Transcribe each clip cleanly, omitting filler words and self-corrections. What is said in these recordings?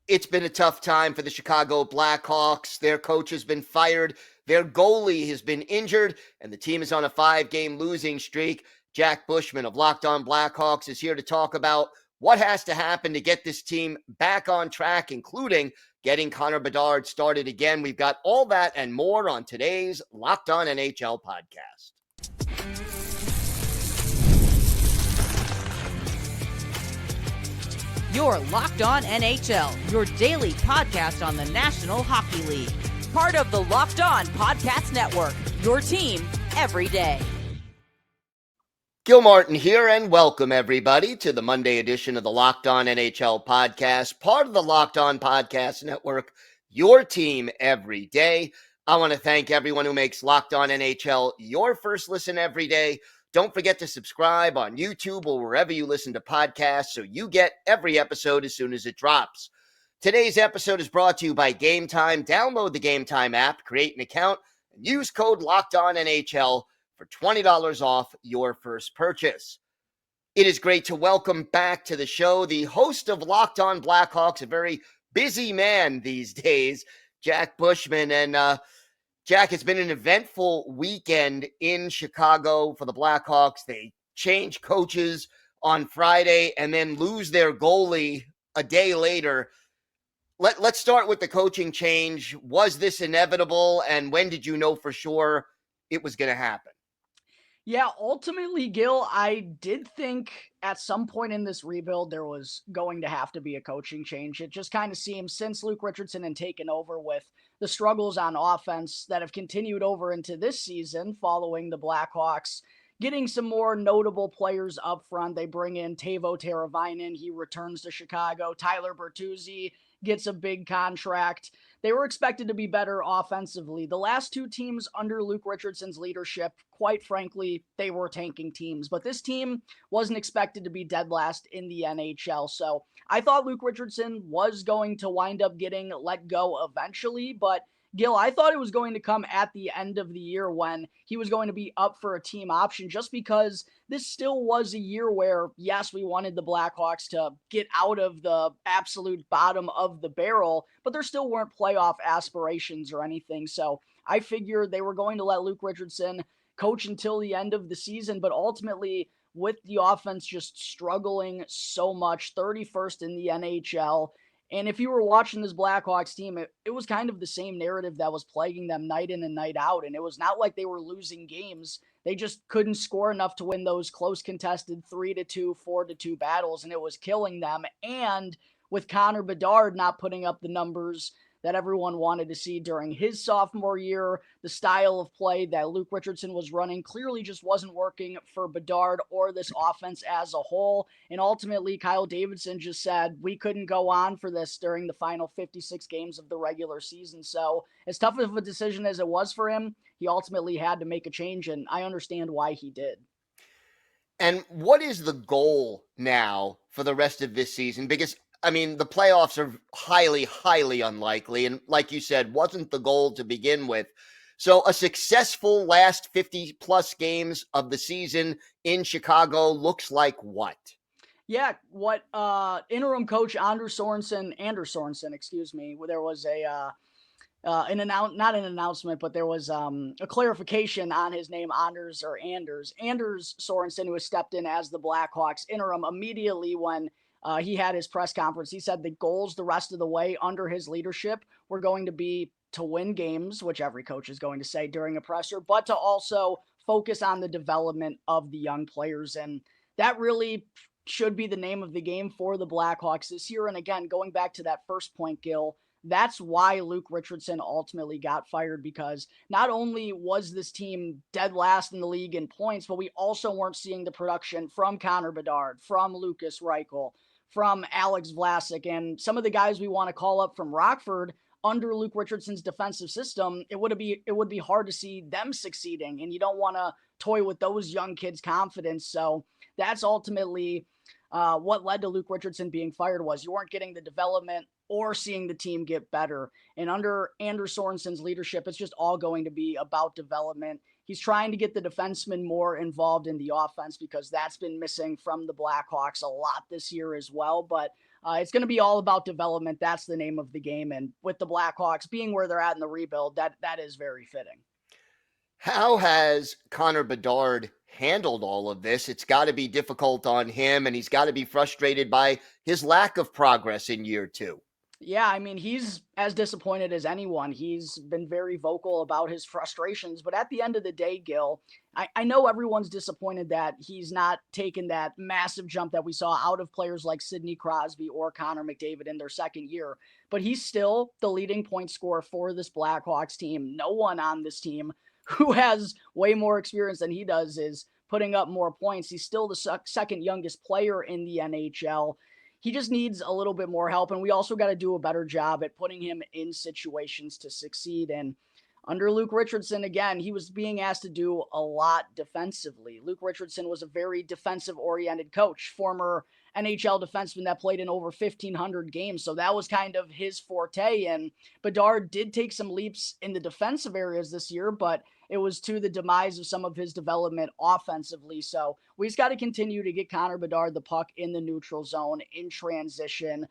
It's been a tough time for the Chicago Blackhawks. Their coach has been fired. Their goalie has been injured, and the team is on a 5-game losing streak. Jack Bushman of Locked On Blackhawks is here to talk about what has to happen to get this team back on track, including getting Connor Bedard started again. We've got all that and more on today's Locked On NHL podcast. You're Locked On NHL, your daily podcast on the National Hockey League. Part of the Locked On Podcast Network, your team every day. Gil Martin here, and welcome everybody to the Monday edition of the Locked On NHL podcast, part of the Locked On Podcast Network, your team every day. I want to thank everyone who makes Locked On NHL your first listen every day. Don't forget to subscribe on YouTube or wherever you listen to podcasts so you get every episode as soon as it drops. Today's episode is brought to you by Game Time. Download the Game Time app, create an account, and use code LOCKEDONNHL for $20 off your first purchase. It is great to welcome back to the show the host of Locked On Blackhawks, a very busy man these days, Jack Bushman. And Jack, it's been an eventful weekend in Chicago for the Blackhawks. They change coaches on Friday and then lose their goalie a day later. Let's start with the coaching change. Was this inevitable, and when did you know for sure it was going to happen? Yeah, ultimately, Gil, I did think at some point in this rebuild there was going to have to be a coaching change. It just kind of seems since Luke Richardson had taken over with the struggles on offense that have continued over into this season following the Blackhawks getting some more notable players up front. They bring in Teuvo Teravainen. He returns to Chicago. Tyler Bertuzzi gets a big contract. They were expected to be better offensively. The last two teams under Luke Richardson's leadership, quite frankly, they were tanking teams. But this team wasn't expected to be dead last in the NHL. So I thought Luke Richardson was going to wind up getting let go eventually. But Gil, I thought it was going to come at the end of the year when he was going to be up for a team option, just because this still was a year where, yes, we wanted the Blackhawks to get out of the absolute bottom of the barrel, but there still weren't playoff aspirations or anything. So I figured they were going to let Luke Richardson coach until the end of the season, but ultimately, with the offense just struggling so much, 31st in the NHL. And if you were watching this Blackhawks team, it was kind of the same narrative that was plaguing them night in and night out. And it was not like they were losing games. They just couldn't score enough to win those close contested 3-2, 4-2 battles, and it was killing them. And with Connor Bedard not putting up the numbers that everyone wanted to see during his sophomore year, the style of play that Luke Richardson was running clearly just wasn't working for Bedard or this offense as a whole. And ultimately, Kyle Davidson just said, we couldn't go on for this during the final 56 games of the regular season. So as tough of a decision as it was for him, he ultimately had to make a change, and I understand why he did. And what is the goal now for the rest of this season? Because I mean, the playoffs are highly, highly unlikely. And like you said, wasn't the goal to begin with. So a successful last 50 plus games of the season in Chicago looks like what? Yeah, what interim coach Anders Sorensen, there was not an announcement, but there was a clarification on his name, Anders Sorensen, who has stepped in as the Blackhawks interim immediately when he had his press conference. He said the goals the rest of the way under his leadership were going to be to win games, which every coach is going to say during a presser, but to also focus on the development of the young players. And that really should be the name of the game for the Blackhawks this year. And again, going back to that first point, Gil, that's why Luke Richardson ultimately got fired, because not only was this team dead last in the league in points, but we also weren't seeing the production from Connor Bedard, from Lucas Reichel, from Alex Vlasic, and some of the guys we want to call up from Rockford. Under Luke Richardson's defensive system, it would be hard to see them succeeding, and you don't want to toy with those young kids' confidence. So that's ultimately what led to Luke Richardson being fired. Was you weren't getting the development or seeing the team get better. And under Anders Sorensen's leadership, it's just all going to be about development. He's trying to get the defensemen more involved in the offense because that's been missing from the Blackhawks a lot this year as well. But It's going to be all about development. That's the name of the game. And with the Blackhawks being where they're at in the rebuild, that is very fitting. How has Connor Bedard handled all of this? It's got to be difficult on him, and he's got to be frustrated by his lack of progress in year two. Yeah, I mean, he's as disappointed as anyone. He's been very vocal about his frustrations. But at the end of the day, Gil, I know everyone's disappointed that he's not taken that massive jump that we saw out of players like Sidney Crosby or Connor McDavid in their second year. But he's still the leading point scorer for this Blackhawks team. No one on this team who has way more experience than he does is putting up more points. He's still the second youngest player in the NHL. He just needs a little bit more help, and we also got to do a better job at putting him in situations to succeed. And under Luke Richardson, again, he was being asked to do a lot defensively. Luke Richardson was a very defensive-oriented coach, former NHL defenseman that played in over 1,500 games, so that was kind of his forte. And Bedard did take some leaps in the defensive areas this year, but it was to the demise of some of his development offensively. So we just got to continue to get Connor Bedard the puck in the neutral zone, in transition,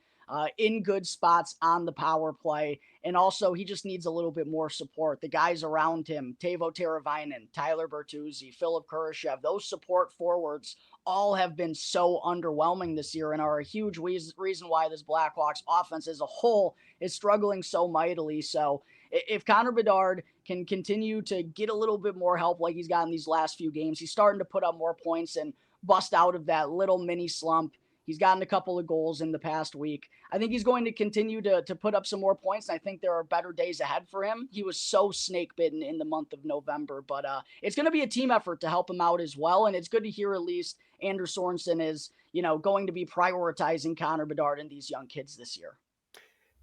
in good spots on the power play. And also, he just needs a little bit more support. The guys around him, Teuvo Teravainen, Tyler Bertuzzi, Philip Kurashev, those support forwards all have been so underwhelming this year and are a huge reason why this Blackhawks offense as a whole is struggling so mightily. So if Connor Bedard can continue to get a little bit more help like he's gotten these last few games, he's starting to put up more points and bust out of that little mini slump. He's gotten a couple of goals in the past week. I think he's going to continue to put up some more points, and I think there are better days ahead for him. He was so snake-bitten in the month of November, but it's going to be a team effort to help him out as well, and it's good to hear at least Anders Sorensen is, going to be prioritizing Connor Bedard and these young kids this year.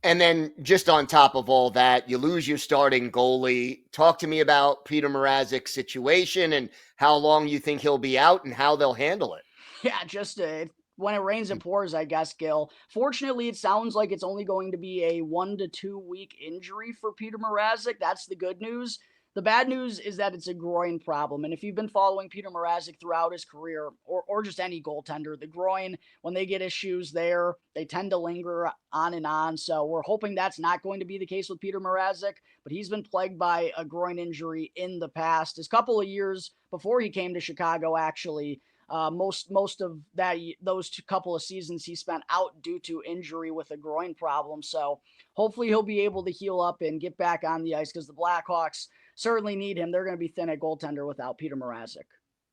And then just on top of all that, you lose your starting goalie. Talk to me about Petr Mrazek's situation and how long you think he'll be out and how they'll handle it. Yeah, just when it rains, it pours, I guess, Gil. Fortunately, it sounds like it's only going to be a 1 to 2 week injury for Petr Mrazek. That's the good news. The bad news is that it's a groin problem. And if you've been following Petr Mrazek throughout his career, or just any goaltender, the groin, when they get issues there, they tend to linger on and on. So we're hoping that's not going to be the case with Petr Mrazek, but he's been plagued by a groin injury in the past. His couple of years before he came to Chicago, actually, most of those couple of seasons he spent out due to injury with a groin problem. So hopefully he'll be able to heal up and get back on the ice because the Blackhawks certainly need him. They're going to be thin at goaltender without Petr Mrazek.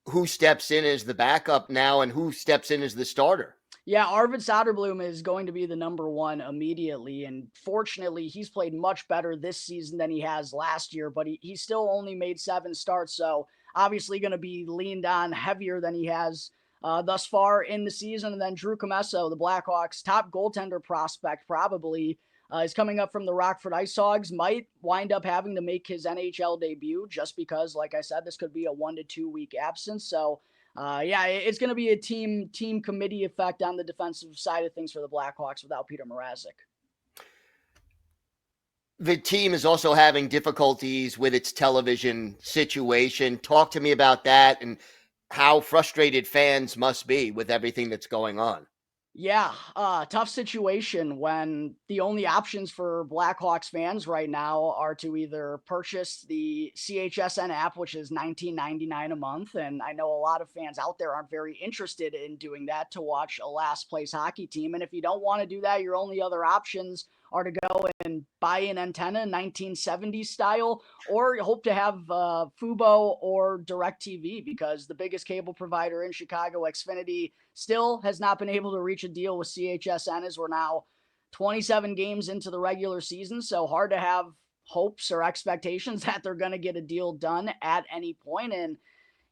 Who steps in as the backup now and who steps in as the starter? Yeah, Arvid Soderblom is going to be the number one immediately. And fortunately, he's played much better this season than he has last year, but he still only made 7 starts. So obviously going to be leaned on heavier than he has thus far in the season. And then Drew Commesso, the Blackhawks' top goaltender prospect, probably is coming up from the Rockford Ice Hogs, might wind up having to make his NHL debut just because, like I said, this could be a 1 to 2 week absence. So it's going to be a team committee effect on the defensive side of things for the Blackhawks without Petr Mrazek. The team is also having difficulties with its television situation. Talk to me about that and how frustrated fans must be with everything that's going on. Yeah, tough situation when the only options for Blackhawks fans right now are to either purchase the CHSN app, which is $19.99 a month. And I know a lot of fans out there aren't very interested in doing that to watch a last place hockey team. And if you don't want to do that, your only other options are to go and buy an antenna 1970s style, or hope to have Fubo or DirecTV, because the biggest cable provider in Chicago, Xfinity, still has not been able to reach a deal with CHSN as we're now 27 games into the regular season. So hard to have hopes or expectations that they're going to get a deal done at any point. And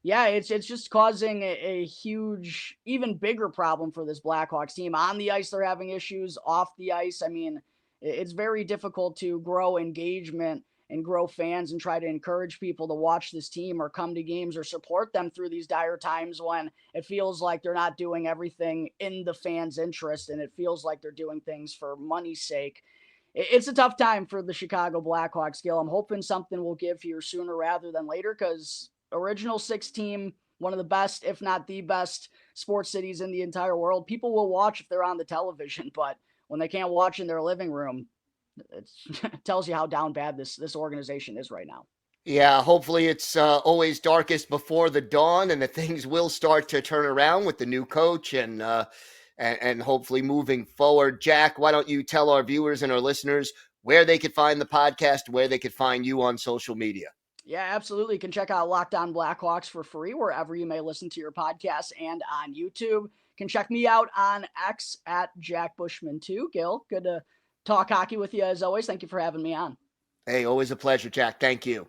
yeah, it's just causing a huge, even bigger problem for this Blackhawks team. On the ice, they're having issues. Off the ice, I mean, it's very difficult to grow engagement and grow fans and try to encourage people to watch this team or come to games or support them through these dire times when it feels like they're not doing everything in the fans' interest and it feels like they're doing things for money's sake. It's a tough time for the Chicago Blackhawks, Gil. I'm hoping something will give here sooner rather than later, because original 6 team one of the best, if not the best, sports cities in the entire world. People will watch if they're on the television, but when they can't watch in their living room, it tells you how down bad this organization is right now. Yeah, hopefully it's always darkest before the dawn, and that things will start to turn around with the new coach and hopefully moving forward. Jack, why don't you tell our viewers and our listeners where they could find the podcast, where they could find you on social media? Yeah, absolutely. You can check out Locked On Blackhawks for free wherever you may listen to your podcast and on YouTube. You can check me out on X at Jack Bushman too. Gil, good to talk hockey with you as always. Thank you for having me on. Hey, always a pleasure, Jack. Thank you.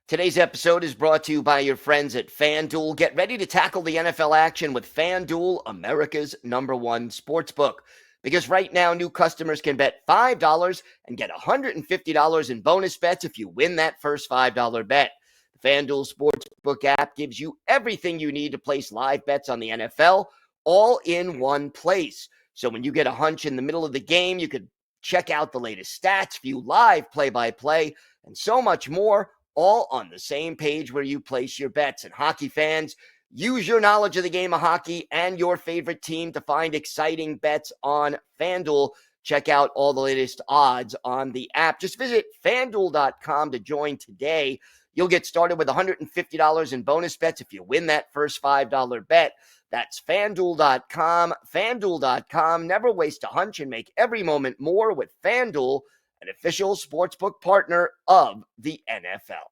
Today's episode is brought to you by your friends at FanDuel. Get ready to tackle the NFL action with FanDuel, America's #1 sportsbook. Because right now, new customers can bet $5 and get $150 in bonus bets if you win that first $5 bet. The FanDuel Sportsbook app gives you everything you need to place live bets on the NFL, all in one place. So when you get a hunch in the middle of the game, you could check out the latest stats, view live play-by-play, and so much more, all on the same page where you place your bets. And hockey fans, use your knowledge of the game of hockey and your favorite team to find exciting bets on FanDuel. Check out all the latest odds on the app. Just visit FanDuel.com to join today. You'll get started with $150 in bonus bets if you win that first $5 bet. That's FanDuel.com. FanDuel.com. Never waste a hunch and make every moment more with FanDuel, an official sportsbook partner of the NFL.